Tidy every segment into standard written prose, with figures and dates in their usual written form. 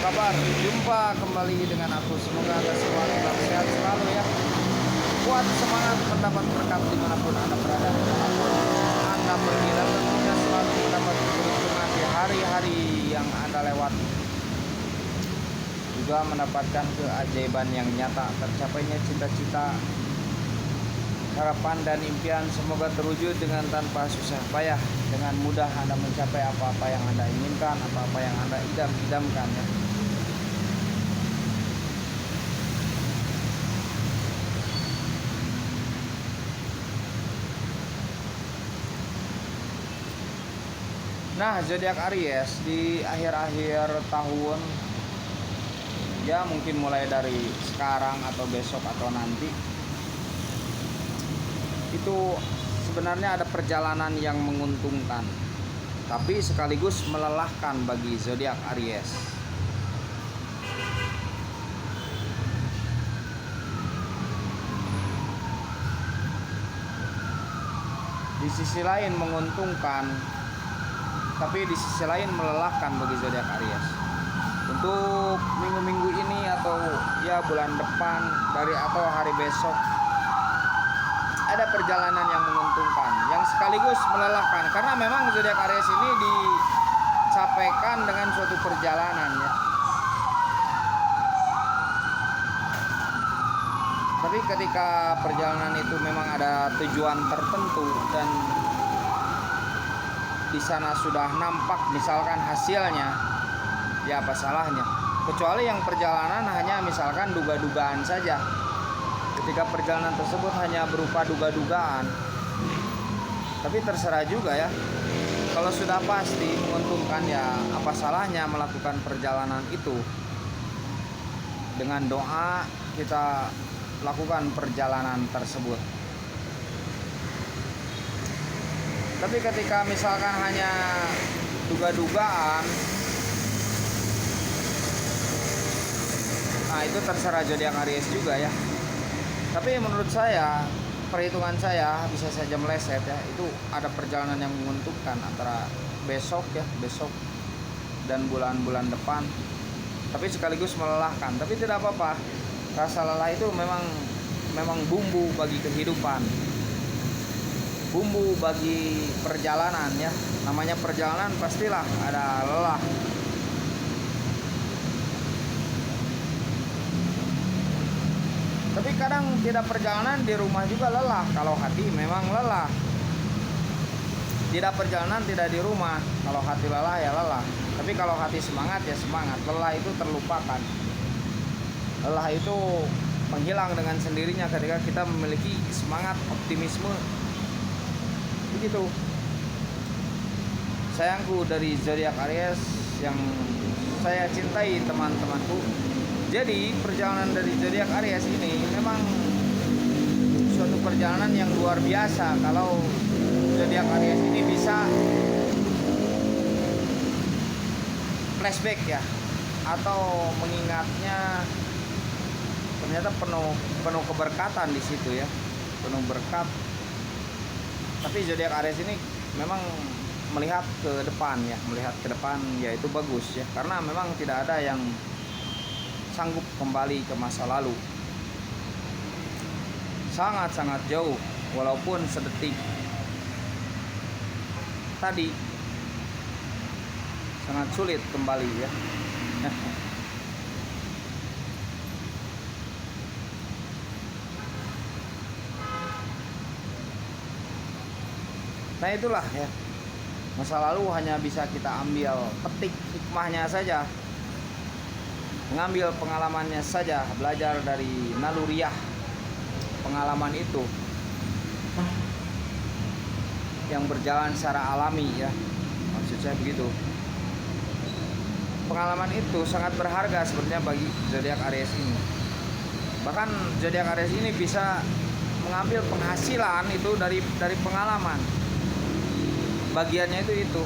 kabar? Jumpa kembali dengan aku. Semoga Anda semua tetap sehat selalu ya. Kuat semangat mendapat berkat dimanapun Anda berada, dimanapun Anda pergi, dan tentunya selalu mendapat keberuntungan di hari-hari yang Anda lewati. Juga mendapatkan keajaiban yang nyata, tercapainya cita-cita, harapan dan impian semoga terwujud dengan tanpa susah payah. Dengan mudah Anda mencapai apa-apa yang Anda inginkan, apa-apa yang Anda idam-idamkan ya. Nah, zodiak Aries di akhir-akhir tahun ya, mungkin mulai dari sekarang atau besok atau nanti, itu sebenarnya ada perjalanan yang menguntungkan, tapi sekaligus melelahkan bagi zodiak Aries. Di sisi lain menguntungkan, tapi di sisi lain melelahkan bagi zodiak Aries. Untuk minggu-minggu ini atau ya bulan depan atau hari besok, ada perjalanan yang menguntungkan, yang sekaligus melelahkan, karena memang zodiak Aries ini disampaikan dengan suatu perjalanan ya. Tapi ketika perjalanan itu memang ada tujuan tertentu dan di sana sudah nampak misalkan hasilnya, ya apa salahnya? Kecuali yang perjalanan hanya misalkan duga-dugaan saja. Ketika perjalanan tersebut hanya berupa duga-dugaan, tapi terserah juga ya. Kalau sudah pasti menguntungkan, ya apa salahnya melakukan perjalanan itu. Dengan doa kita lakukan perjalanan tersebut. Tapi ketika misalkan hanya duga-dugaan, nah itu terserah zodiak Aries juga ya. Tapi menurut saya, perhitungan saya bisa saja meleset ya. Itu ada perjalanan yang menguntungkan antara besok dan bulan-bulan depan. Tapi sekaligus melelahkan. Tapi tidak apa-apa. Rasa lelah itu memang bumbu bagi kehidupan. Bumbu bagi perjalanan ya. Namanya perjalanan pastilah ada lelah. Tapi kadang tidak perjalanan di rumah juga lelah. Kalau hati memang lelah. Tidak perjalanan tidak di rumah. Kalau hati lelah ya lelah. Tapi kalau hati semangat ya semangat. Lelah itu terlupakan. Lelah itu menghilang dengan sendirinya ketika kita memiliki semangat, optimisme. Begitu. Sayangku dari zodiak Aries yang saya cintai, teman-temanku. Jadi perjalanan dari zodiak Aries ini memang suatu perjalanan yang luar biasa. Kalau zodiak Aries ini bisa flashback ya, atau mengingatnya, ternyata penuh keberkatan di situ ya, penuh berkat. Tapi zodiak Aries ini memang melihat ke depan ya, yaitu bagus ya, karena memang tidak ada yang sanggup kembali ke masa lalu. Sangat-sangat jauh, walaupun sedetik tadi sangat sulit kembali ya. Nah itulah ya, masa lalu hanya bisa kita ambil petik hikmahnya saja, mengambil pengalamannya saja, belajar dari naluriah pengalaman itu yang berjalan secara alami ya, maksud saya begitu. Pengalaman itu sangat berharga sebenarnya bagi zodiak Aries ini. Bahkan zodiak Aries ini bisa mengambil penghasilan itu dari pengalaman. Bagiannya itu.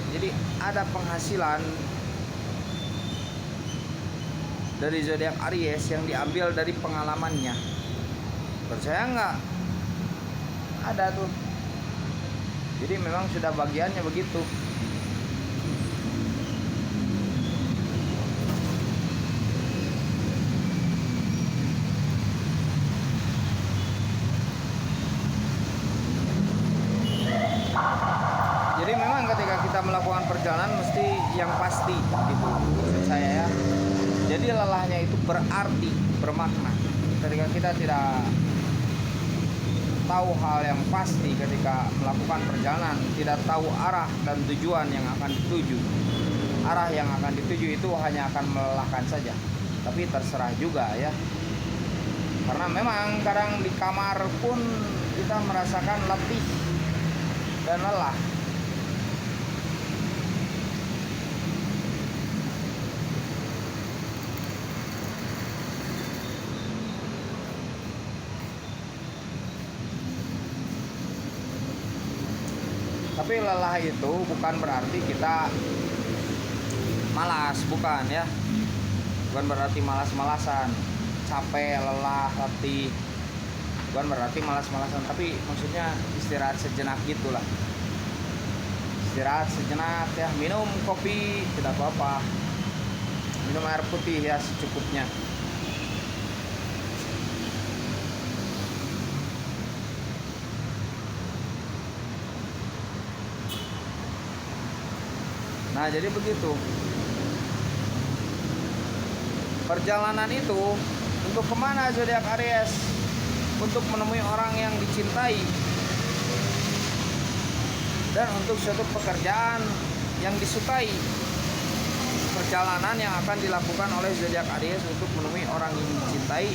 Jadi ada penghasilan dari zodiak Aries yang diambil dari pengalamannya. Percaya nggak? Ada tuh. Jadi memang sudah bagiannya begitu. perjalanan mesti yang pasti gitu maksud saya ya. Jadi lelahnya itu berarti, bermakna. Ketika kita tidak tahu hal yang pasti ketika melakukan perjalanan, tidak tahu arah dan tujuan yang akan dituju. Arah yang akan dituju itu hanya akan melelahkan saja. Tapi terserah juga ya. Karena memang kadang di kamar pun kita merasakan letih dan lelah. Tapi lelah itu bukan berarti kita malas, bukan ya. Bukan berarti malas-malasan, capek, lelah, letih. Bukan berarti malas-malasan, tapi maksudnya istirahat sejenak gitulah. Istirahat sejenak ya, minum kopi tidak apa-apa. Minum air putih ya secukupnya. Nah, jadi begitu. Perjalanan itu untuk kemana zodiak Aries? Untuk menemui orang yang dicintai dan untuk suatu pekerjaan yang disukai. Perjalanan yang akan dilakukan oleh zodiak Aries untuk menemui orang yang dicintai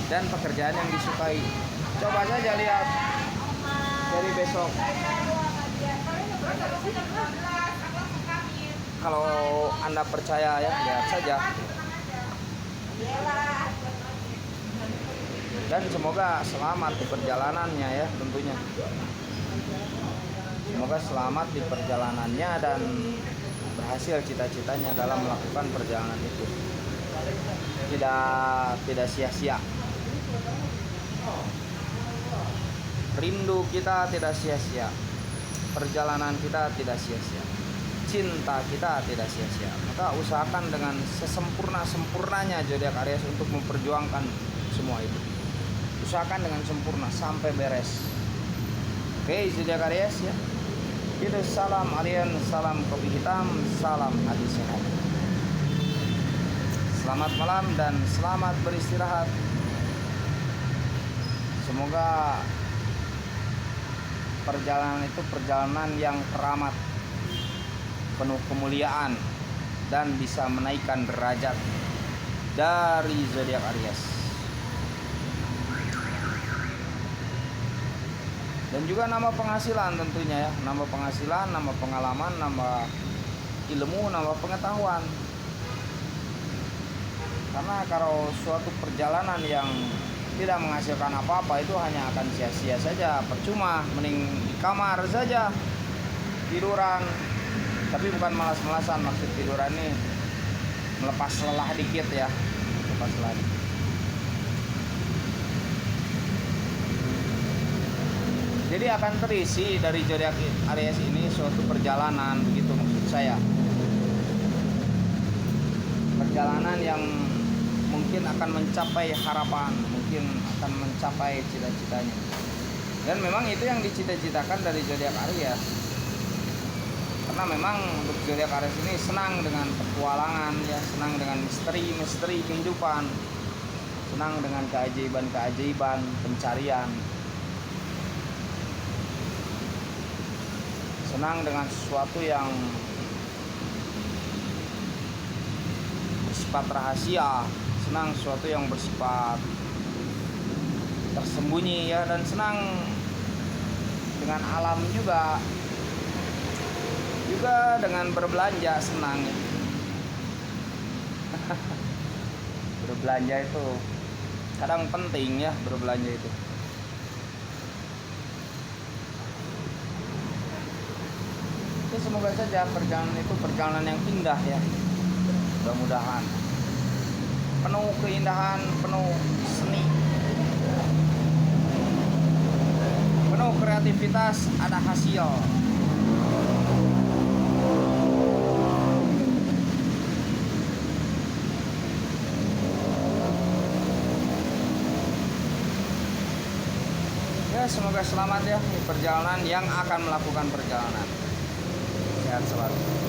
dan pekerjaan yang disukai. Coba saja lihat dari besok. Kalau Anda percaya ya, lihat saja. Dan semoga selamat di perjalanannya ya tentunya. Semoga selamat di perjalanannya dan berhasil cita-citanya dalam melakukan perjalanan itu. Tidak sia-sia. Rindu kita tidak sia-sia. Perjalanan kita tidak sia-sia. Cinta kita tidak sia-sia. Maka usahakan dengan sesempurna-sempurnanya zodiak Aries untuk memperjuangkan semua itu. Usahakan dengan sempurna sampai beres. Oke, zodiak Aries ya. Itu salam alien, salam kopi hitam, salam hati sehat. Selamat malam dan selamat beristirahat. Semoga perjalanan itu perjalanan yang keramat, penuh kemuliaan dan bisa menaikkan derajat dari zodiak Aries. Dan juga nama penghasilan tentunya ya, nama penghasilan, nama pengalaman, nama ilmu, nama pengetahuan. Karena kalau suatu perjalanan yang tidak menghasilkan apa-apa itu hanya akan sia-sia saja, percuma, mending di kamar saja tiduran. Tapi bukan malas-malasan, maksud tiduran nih melepas lelah dikit ya, lepas lelah. Jadi akan terisi dari zodiak Aries ini suatu perjalanan, begitu maksud saya. Perjalanan yang mungkin akan mencapai harapan, mungkin akan mencapai cita-citanya. Dan memang itu yang dicita-citakan dari zodiak Aries. Karena memang untuk zodiak Aries ini senang dengan petualangan ya, senang dengan misteri-misteri kehidupan, senang dengan keajaiban-keajaiban pencarian, senang dengan sesuatu yang bersifat rahasia, senang sesuatu yang bersifat tersembunyi ya, dan senang dengan alam juga dengan berbelanja senang. Berbelanja itu kadang penting ya, berbelanja itu. Jadi semoga saja perjalanan itu perjalanan yang indah ya, mudah-mudahan penuh keindahan, penuh seni, penuh kreativitas, ada hasil. Ya, semoga selamat ya di perjalanan yang akan melakukan perjalanan. sehat selalu.